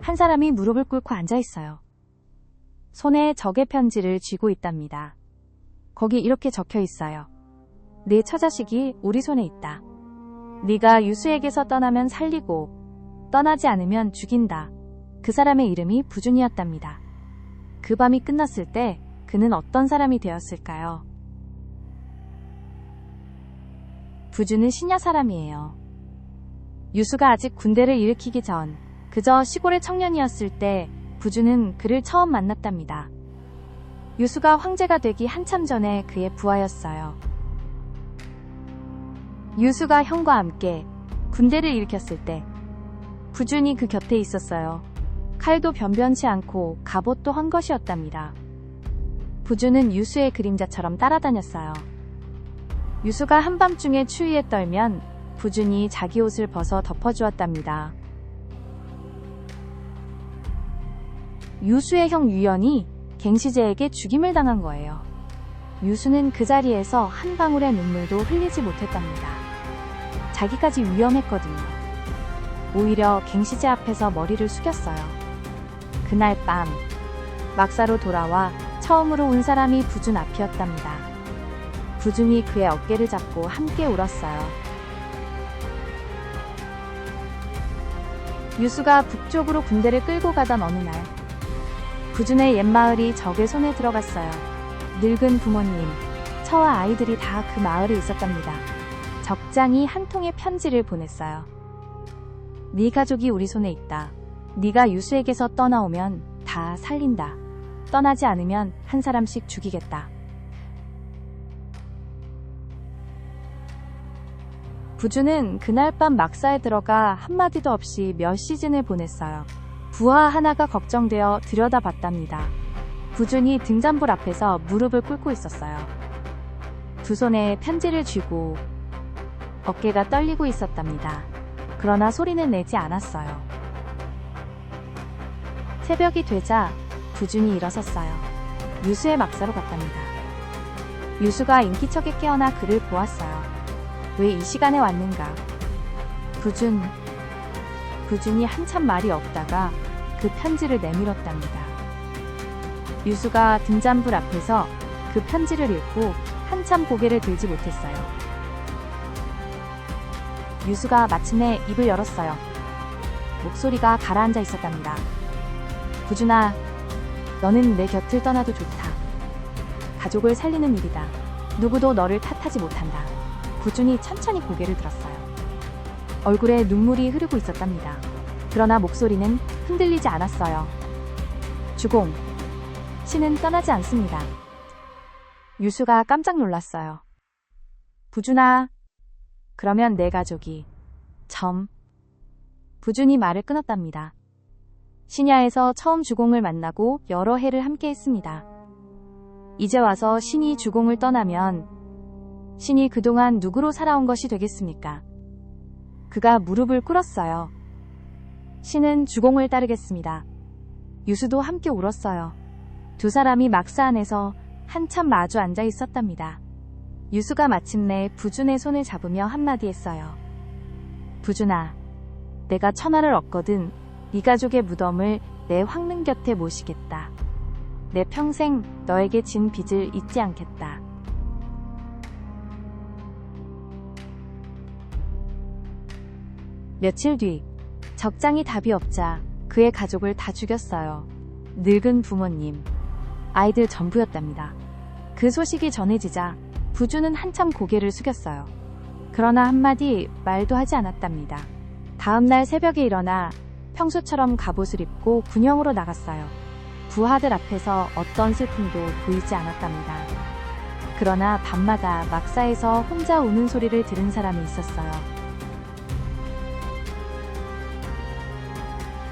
한 사람이 무릎을 꿇고 앉아 있어요. 손에 적의 편지를 쥐고 있답니다. 거기 이렇게 적혀 있어요. 네 처자식이 우리 손에 있다. 네가 유수에게서 떠나면 살리고 떠나지 않으면 죽인다. 그 사람의 이름이 부준이었답니다. 그 밤이 끝났을 때 그는 어떤 사람이 되었을까요? 부준은 신야 사람이에요. 유수가 아직 군대를 일으키기 전 그저 시골의 청년이었을 때 부준은 그를 처음 만났답니다. 유수가 황제가 되기 한참 전에 그의 부하였어요. 유수가 형과 함께 군대를 일으켰을 때 부준이 그 곁에 있었어요. 칼도 변변치 않고 갑옷도 한 것이었답니다. 부준은 유수의 그림자처럼 따라다녔어요. 유수가 한밤중에 추위에 떨면 부준이 자기 옷을 벗어 덮어주었답니다. 유수의 형 유연이 갱시제에게 죽임을 당한 거예요. 유수는 그 자리에서 한 방울의 눈물도 흘리지 못했답니다. 자기까지 위험했거든요. 오히려 갱시제 앞에서 머리를 숙였어요. 그날 밤 막사로 돌아와 처음으로 온 사람이 부준 앞이었답니다. 부준이 그의 어깨를 잡고 함께 울었어요. 유수가 북쪽으로 군대를 끌고 가던 어느 날 부준의 옛마을이 적의 손에 들어갔어요. 늙은 부모님, 처와 아이들이 다 그 마을에 있었답니다. 적장이 한 통의 편지를 보냈어요. 네 가족이 우리 손에 있다. 네가 유수에게서 떠나오면 다 살린다. 떠나지 않으면 한 사람씩 죽이겠다. 부준은 그날 밤 막사에 들어가 한마디도 없이 몇 시즌을 보냈어요. 부하 하나가 걱정되어 들여다봤답니다. 부준이 등잔불 앞에서 무릎을 꿇고 있었어요. 두 손에 편지를 쥐고 어깨가 떨리고 있었답니다. 그러나 소리는 내지 않았어요. 새벽이 되자 부준이 일어섰어요. 유수의 막사로 갔답니다. 유수가 인기척에 깨어나 그를 보았어요. 왜 이 시간에 왔는가? 부준이 한참 말이 없다가 그 편지를 내밀었답니다. 유수가 등잔불 앞에서 그 편지를 읽고 한참 고개를 들지 못했어요. 유수가 마침내 입을 열었어요. 목소리가 가라앉아 있었답니다. 부준아, 너는 내 곁을 떠나도 좋다. 가족을 살리는 일이다. 누구도 너를 탓하지 못한다. 부준이 천천히 고개를 들었어요. 얼굴에 눈물이 흐르고 있었답니다. 그러나 목소리는 흔들리지 않았어요. 주공, 신은 떠나지 않습니다. 유수가 깜짝 놀랐어요. 부준아, 그러면 내 가족이... 부준이 말을 끊었답니다. 신야에서 처음 주공을 만나고 여러 해를 함께 했습니다. 이제 와서 신이 주공을 떠나면 신이 그동안 누구로 살아온 것이 되겠습니까? 그가 무릎을 꿇었어요. 신은 주공을 따르겠습니다. 유수도 함께 울었어요. 두 사람이 막사 안에서 한참 마주 앉아 있었답니다. 유수가 마침내 부준의 손을 잡으며 한마디 했어요. 부준아, 내가 천하를 얻거든 네 가족의 무덤을 내 황릉 곁에 모시겠다. 내 평생 너에게 진 빚을 잊지 않겠다. 며칠 뒤 적장이 답이 없자 그의 가족을 다 죽였어요. 늙은 부모님, 아이들 전부였답니다. 그 소식이 전해지자 부준은 한참 고개를 숙였어요. 그러나 한마디 말도 하지 않았답니다. 다음날 새벽에 일어나 평소처럼 갑옷을 입고 군영으로 나갔어요. 부하들 앞에서 어떤 슬픔도 보이지 않았답니다. 그러나 밤마다 막사에서 혼자 우는 소리를 들은 사람이 있었어요.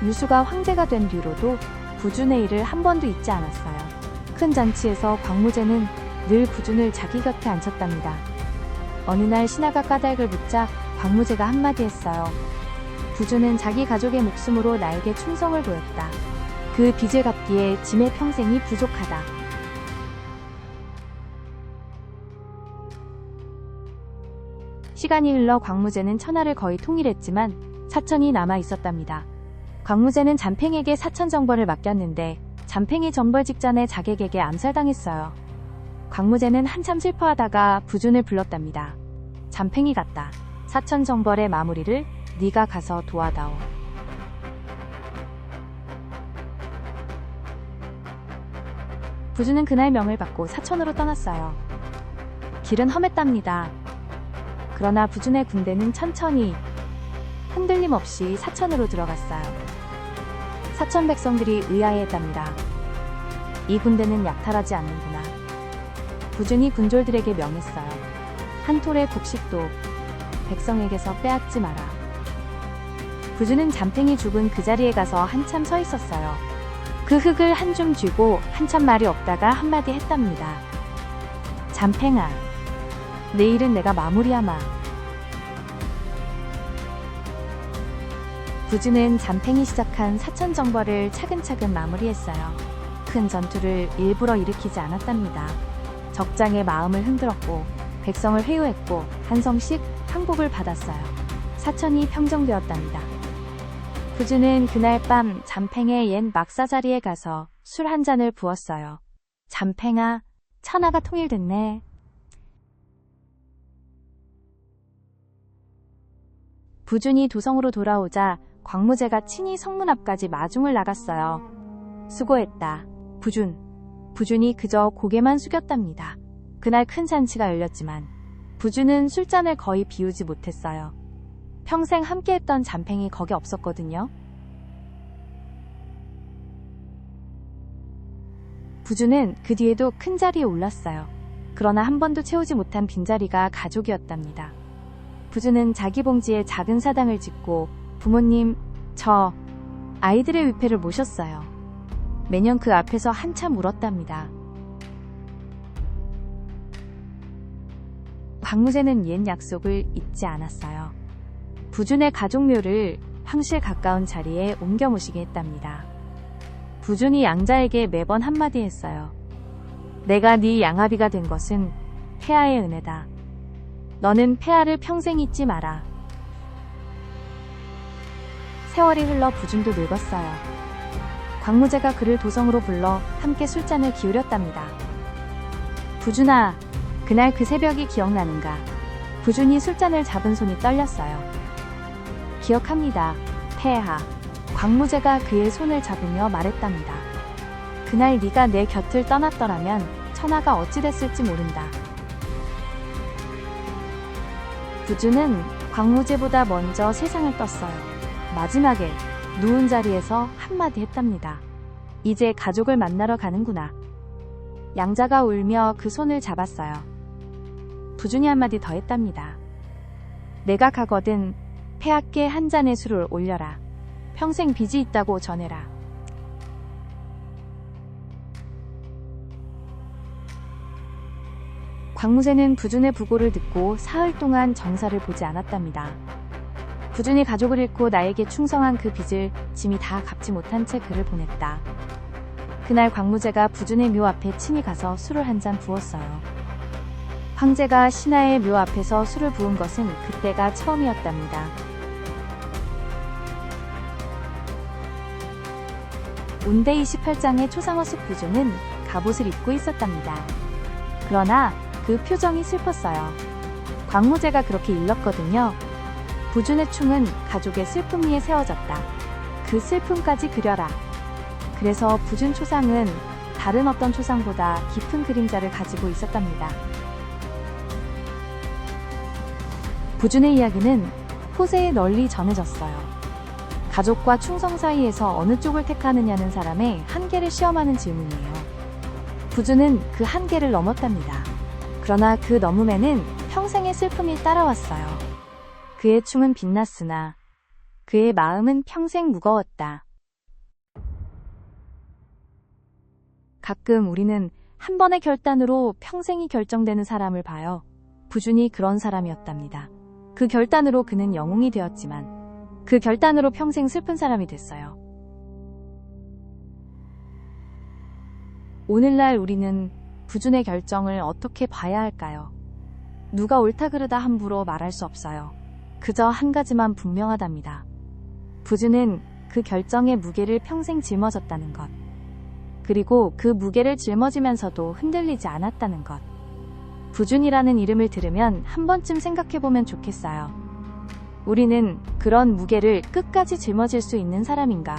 유수가 황제가 된 뒤로도 부준의 일을 한 번도 잊지 않았어요. 큰 잔치에서 광무제는 늘 부준을 자기 곁에 앉혔답니다. 어느 날 신하가 까닭을 묻자 광무제가 한마디 했어요. 부준은 자기 가족의 목숨으로 나에게 충성을 보였다. 그 빚을 갚기에 짐의 평생이 부족하다. 시간이 흘러 광무제는 천하를 거의 통일했지만 사천이 남아 있었답니다. 광무제는 잠팽에게 사천 정벌을 맡겼는데 잠팽이 전벌 직전에 자객에게 암살당했어요. 광무제는 한참 슬퍼하다가 부준을 불렀답니다. 잠팽이 같다. 사천 정벌의 마무리를 네가 가서 도와다오. 부준은 그날 명을 받고 사천으로 떠났어요. 길은 험했답니다. 그러나 부준의 군대는 천천히 흔들림 없이 사천으로 들어갔어요. 사천 백성들이 의아해했답니다. 이 군대는 약탈하지 않는구나. 부준이 군졸들에게 명했어요. 한 톨의 곡식도 백성에게서 빼앗지 마라. 부준은 잠팽이 죽은 그 자리에 가서 한참 서 있었어요. 그 흙을 한 줌 쥐고 한참 말이 없다가 한마디 했답니다. 잠팽아, 내일은 내가 마무리하마. 부준은 잠팽이 시작한 사천 정벌을 차근차근 마무리했어요. 큰 전투를 일부러 일으키지 않았답니다. 적장의 마음을 흔들었고 백성을 회유했고 한성씩 항복을 받았어요. 사천이 평정되었답니다. 부준은 그날 밤 잠팽의 옛 막사 자리에 가서 술 한 잔을 부었어요. 잠팽아, 천하가 통일됐네. 부준이 도성으로 돌아오자 광무제가 친히 성문 앞까지 마중을 나갔어요. 수고했다, 부준. 부준이 그저 고개만 숙였답니다. 그날 큰 잔치가 열렸지만 부준은 술잔을 거의 비우지 못했어요. 평생 함께했던 잠팽이 거기 없었거든요. 부준은 그 뒤에도 큰 자리에 올랐어요. 그러나 한 번도 채우지 못한 빈자리가 가족이었답니다. 부준은 자기 봉지에 작은 사당을 짓고 부모님, 저, 아이들의 위패를 모셨어요. 매년 그 앞에서 한참 울었답니다. 광무제는 옛 약속을 잊지 않았어요. 부준의 가족묘를 황실 가까운 자리에 옮겨 모시게 했답니다. 부준이 양자에게 매번 한마디 했어요. 내가 네 양아비가 된 것은 폐하의 은혜다. 너는 폐하를 평생 잊지 마라. 세월이 흘러 부준도 늙었어요. 광무제가 그를 도성으로 불러 함께 술잔을 기울였답니다. 부준아, 그날 그 새벽이 기억나는가? 부준이 술잔을 잡은 손이 떨렸어요. 기억합니다, 폐하. 광무제가 그의 손을 잡으며 말했답니다. 그날 네가 내 곁을 떠났더라면 천하가 어찌 됐을지 모른다. 부준은 광무제보다 먼저 세상을 떴어요. 마지막에 누운 자리에서 한마디 했답니다. 이제 가족을 만나러 가는구나. 양자가 울며 그 손을 잡았어요. 부준이 한마디 더 했답니다. 내가 가거든 폐하께 한 잔의 술을 올려라. 평생 빚이 있다고 전해라. 광무제는 부준의 부고를 듣고 사흘 동안 정사를 보지 않았답니다. 부준이 가족을 잃고 나에게 충성한 그 빚을 짐이 다 갚지 못한 채 그를 보냈다. 그날 광무제가 부준의 묘 앞에 친히 가서 술을 한 잔 부었어요. 황제가 신하의 묘 앞에서 술을 부은 것은 그때가 처음이었답니다. 온대 28장의 초상화속 부준은 갑옷을 입고 있었답니다. 그러나 그 표정이 슬펐어요. 광무제가 그렇게 일렀거든요. 부준의 충은 가족의 슬픔 위에 세워졌다. 그 슬픔까지 그려라. 그래서 부준 초상은 다른 어떤 초상보다 깊은 그림자를 가지고 있었답니다. 부준의 이야기는 호세에 널리 전해졌어요. 가족과 충성 사이에서 어느 쪽을 택하느냐는 사람의 한계를 시험하는 질문이에요. 부준은 그 한계를 넘었답니다. 그러나 그 넘음에는 평생의 슬픔이 따라왔어요. 그의 충은 빛났으나 그의 마음은 평생 무거웠다. 가끔 우리는 한 번의 결단으로 평생이 결정되는 사람을 봐요. 부준이 그런 사람이었답니다. 그 결단으로 그는 영웅이 되었지만 그 결단으로 평생 슬픈 사람이 됐어요. 오늘날 우리는 부준의 결정을 어떻게 봐야 할까요? 누가 옳다 그르다 함부로 말할 수 없어요. 그저 한 가지만 분명하답니다. 부준은 그 결정의 무게를 평생 짊어졌다는 것. 그리고 그 무게를 짊어지면서도 흔들리지 않았다는 것. 부준이라는 이름을 들으면 한 번쯤 생각해보면 좋겠어요. 우리는 그런 무게를 끝까지 짊어질 수 있는 사람인가?